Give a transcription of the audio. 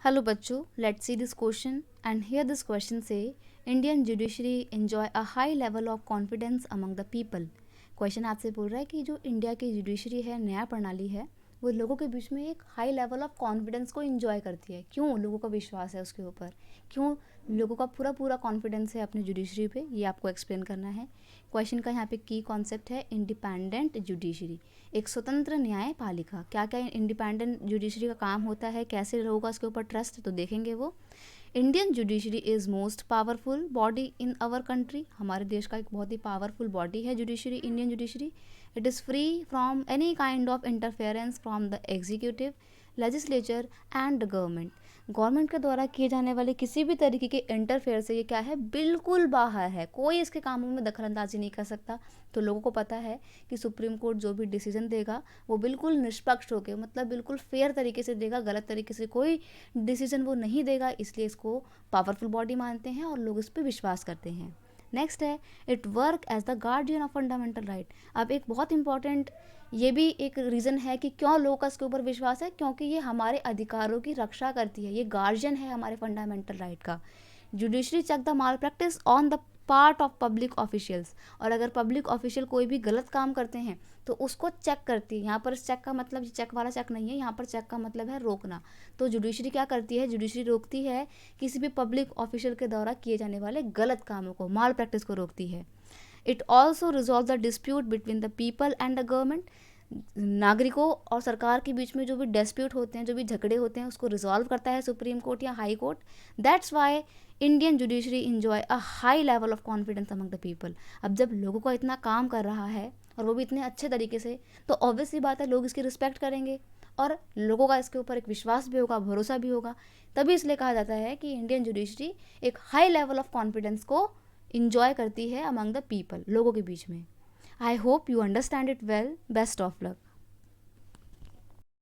Hello बच्चों, let's see this question and here this question say Indian judiciary enjoy a high level of confidence among the people. Question आपसे बोल रहा है कि जो India की जुडिशरी है, न्याय प्रणाली है, वो लोगों के बीच में एक हाई लेवल ऑफ कॉन्फिडेंस को इंजॉय करती है. क्यों लोगों का विश्वास है उसके ऊपर, क्यों लोगों का पूरा पूरा कॉन्फिडेंस है अपनी जुडिशरी पे, ये आपको एक्सप्लेन करना है. क्वेश्चन का यहाँ पे की कॉन्सेप्ट है इंडिपेंडेंट जुडिशरी, एक स्वतंत्र न्यायपालिका. क्या क्या इंडिपेंडेंट जुडिशरी का काम होता है, कैसे होगा उसके ऊपर ट्रस्ट, तो देखेंगे वो. Indian judiciary is most powerful body in our country. हमारे देश का एक बहुत ही पावरफुल बॉडी है judiciary, Indian judiciary. It is free from any kind of interference from the executive, legislature and the government. Government के द्वारा किए जाने वाले किसी भी तरीके के इंटरफेयर से ये क्या है, बिल्कुल बाहर है. कोई इसके कामों में दखलंदाजी नहीं कर सकता. तो लोगों को पता है कि सुप्रीम कोर्ट जो भी डिसीजन देगा वो बिल्कुल निष्पक्ष होकर, मतलब बिल्कुल फेयर तरीके से देगा, गलत तरीके से कोई डिसीजन वो नहीं देगा. इसलिए इसको पावरफुल बॉडी मानते हैं और लोग इस पर विश्वास करते हैं. नेक्स्ट है it work as the guardian of fundamental right. अब एक बहुत इंपॉर्टेंट ये भी एक रीज़न है कि क्यों लोगों का इसके ऊपर विश्वास है, क्योंकि ये हमारे अधिकारों की रक्षा करती है. ये गार्जियन है हमारे फंडामेंटल राइट का. Judiciary check the malpractice on the part of public officials. और अगर पब्लिक ऑफिशियल कोई भी गलत काम करते हैं तो उसको चेक करती है. यहाँ पर इस चेक का मतलब चेक वाला चेक नहीं है, यहाँ पर चेक का मतलब है रोकना. तो जुडिशरी क्या करती है, जुडिशरी रोकती है किसी भी पब्लिक ऑफिशियल के द्वारा किए जाने वाले गलत कामों को, माल प्रैक्टिस को रोकती है. It also resolve the dispute between the people and the government. नागरिकों और सरकार के बीच में जो भी डिस्प्यूट होते हैं, जो भी झगड़े होते हैं, उसको रिजॉल्व करता है सुप्रीम कोर्ट या high court. That's why Indian judiciary enjoy a high level of confidence among the people. अब जब लोगों का इतना काम कर रहा है और वो भी इतने अच्छे तरीके से, तो ऑब्वियसली बात है लोग इसकी रिस्पेक्ट करेंगे और लोगों का इसके ऊपर एक विश्वास भी होगा, भरोसा भी होगा. तभी इसलिए कहा जाता है कि इंडियन जुडिशरी एक हाई लेवल ऑफ कॉन्फिडेंस को इंजॉय करती है अमंग द पीपल, लोगों के बीच में. I hope you understand it well. Best of luck.